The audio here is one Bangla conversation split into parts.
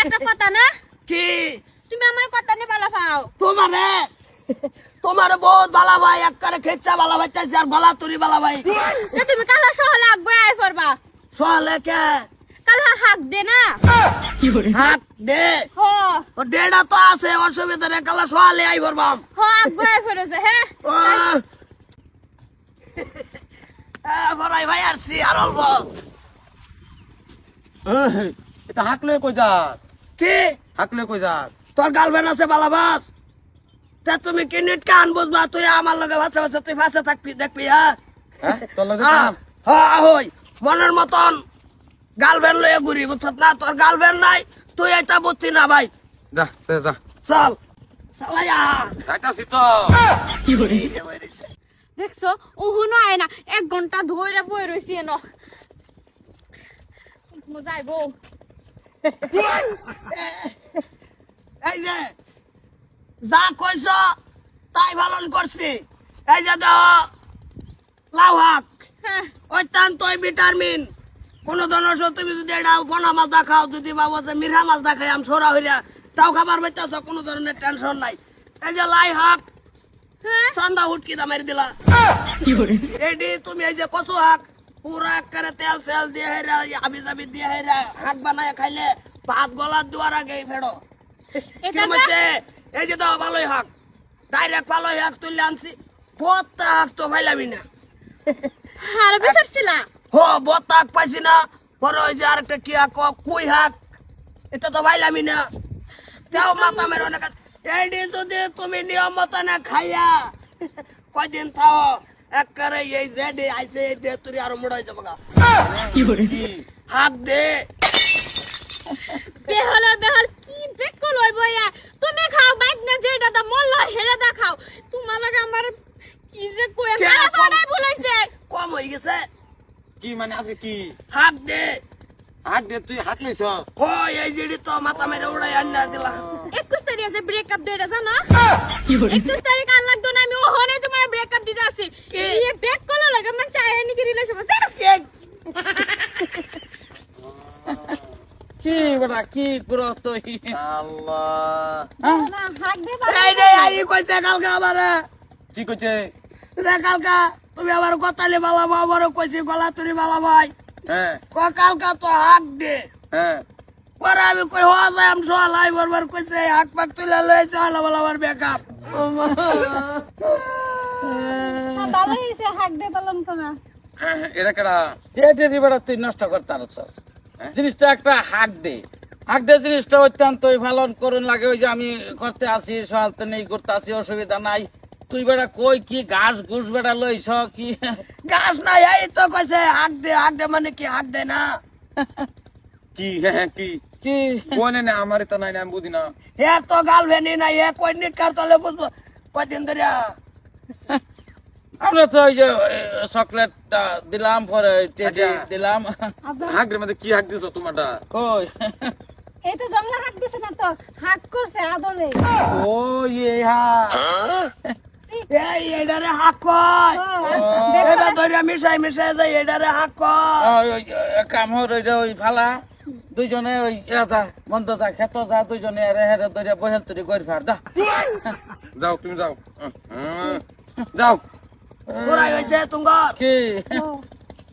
একটা কথা না কি তুমি আমার কথা নিয়ে ভালো পাও তোমার বহুত বালা ভাই একবারে খেচ্চা বালা ভাই চাইছে আর গলা তুরি বালা ভাই যে তুমি কালা সহলে আগবে আই পড়বা সোহালে কে কালা হাক দে না হাক দে হো ও ডেডা তো আছে অসুবিধা নেই কালা সোহালে আই ভরবাম হো আগবে আই পড়েছে হ্যাঁ ভরাই ভাই আসছি আর অল্প এটা হাকলে কই যাস কি হাকলে কই যাস তোর গার্লফ্রেন্ড আছে বালাবাস তা তুমি কি নিট কান বুঝবা তুই আমার লগে ভাষা ভাষা তুই ভাষা থাকবি দেখবি হ্যাঁ তোর লগে কাম হ্যাঁ হই মনের মতন গার্লফ্রেন্ড লয়ে ঘুরি বুঝছত না তোর গার্লফ্রেন্ড নাই তুই এটা বুঝতি না ভাই যা যা চল চালাইয়া যাইতাছি তো কি করে দেখছো ওহুনো আয় না 1 ঘন্টা ধইরা বই রইছি এনো যাইবো এই যে যা কইছ তাই পালন করছি এই যে দেহ লাউ শাক হ্যাঁ অত্যন্ত ভিটামিন কোন ধরনের তুমি যদি এটা পোনা মাছ দেখাও যদি বাবু মিঠা মাছ দেখাই আমি সোরা হইয়া তাও খাবার পাইতেছ কোনো ধরনের টেনশন নাই এই যে লাই শাক হ্যাঁ সান্দা হুটকি দামের দিলা এডি তুমি এই যে কচু শাক পুরা করে তেল সেল দিয়ে হেরা আবি জাবি দিয়ে হেরা শাক বানায় খাইলে ভাত গলার দুয়ার আগে ফেড়ো এটা এই যে দাও ভালোই শাক ডাইরেক্ট ভালোই শাক তুলে আনছি বত্তা শাক তো ভাইলামি না আর বিচারছিলা হো বত্তা শাক পাইছি না পরে ওই যে আরেকটা কি শাক কুই শাক এটা তো ভাইলামি না দেও মাথা মেরো না এইডি যদি তুমি নিয়ম মতো না খাইয়া কয়দিন থাও একবারে এই জেডে আইছে দে তুই আর মুড়াই যাবো গা হাত দে বেহল কি বেকল হই বয়া তুমি খাও বাইক না যেটা দা মল হেরা দা খাও তোমার লাগে আমার কি যে কই খারাপ পাড়াই বলাইছে কম হয়ে গেছে কি মানে আজকে কি হাত দে হাক দে তুই হাক লইছ ও এই জেডি তো মাথা মেরে উড়াই আন্না দিলা 21 তারিখ আছে ব্রেকআপ ডেট আছে না 21 তারিখ আর লাগতো না আমি ওহনে তোমার ব্রেকআপ দিতে আছি এই ব্যাক কল লাগে মানে চাই নাকি রিলেশন আছে কি বড়া কি করো তুই আল্লাহ না হাত দে এই রে আই কইছে কালকে আমারে কি কইছে যে কালকা তুমি আবার কথালে বালা বাবার কইছি গলা তুরি বালা ভাই হ্যাঁ কালকা তো হাক দে হ্যাঁ পরে আমি কই হওয়া যায় আমি সোহালাই বারবার কইছে হাক পাক তুলে লইছে হলা বালা বার বেকআপ ভালো হইছে হাত দে পালন করা এটা কেডা এটা দিবারা তুই নষ্ট করতে পারছস জিনিসটা একটা হাক দে জিনিসটা অত্যন্তই পালন করুন লাগে ওই যে আমি করতে আসি সহালতে নেই করতে আসি অসুবিধা নাই তুই বেটা কই কি ঘাস ঘুষ বেটা লইছ কি গাছ নাই এই তো কইছে হাক দে মানে কি হাক দে না কি হ্যাঁ কি কি কোনে না আমার এটা নাই না আমি বুঝি না হে তো গার্লফ্রেন্ড নাই হে কই নিট কার তলে বুঝবো কয়দিন ধরে আমরা তো ওই যে চকলেটটা দিলাম পরে টেজে দিলাম হাগের মধ্যে কি হাক দিছ তোমারটা কই এই তো জংলা হাত দিছে না তো হাত করছে আদলে ও ইয়ে হা এই এডারে হাক কয় এটা ধরে মিশাই যায় এডারে হাক কয় ওই কাম হর ওই ফালা দুইজনে ওই এটা মন্দ যা খেত যা দুইজনে হেরে হেরে ধরে বহেল তুই গড় ফার যা যাও তুমি যাও যাও কোরাই হইছে তুঙ্গর কি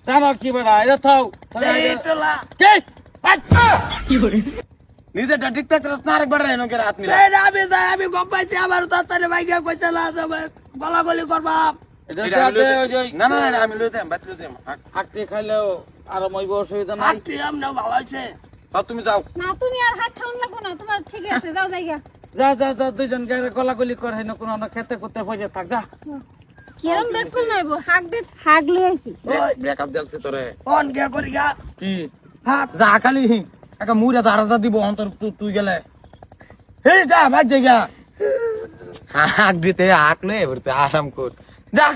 জানো কি বেড়া এটা থাও এই তোলা নিজেটা ঠিক থাকতে না আরেকবার এনো করে হাত নিলা এই আমি যাই আমি গম পাইছি আমার তাড়াতাড়ি ভাইগা কইছে না গলাগলি করবা এটা আমি লইতে- না না না আমি লইতে বাত লইতে হাঁটতে খাইলেও আর মইব অসুবিধা নাই হাঁটতে আমনে ভালো হইছে তুমি যাও না তুমি আর হাত খাওন লাগবো না তোমার ঠিক আছে যাও জায়গা যা যা যা দুইজন গায়ে গলাগলি করে না কোনো খেতে করতে পয়সা থাক যা কিরম বেকুল নাইবো হাক দে হাক লই আইছি ব্রেকআপ দিলছে তোরে ফোন কে করি গা কি হাত যা খালি একা মুড়া দাঁড়া দিব অন্তর তুই গেলে হে যা ভাই জায়গা হাক দিতে হাকলে এবার তুই আরাম কর যা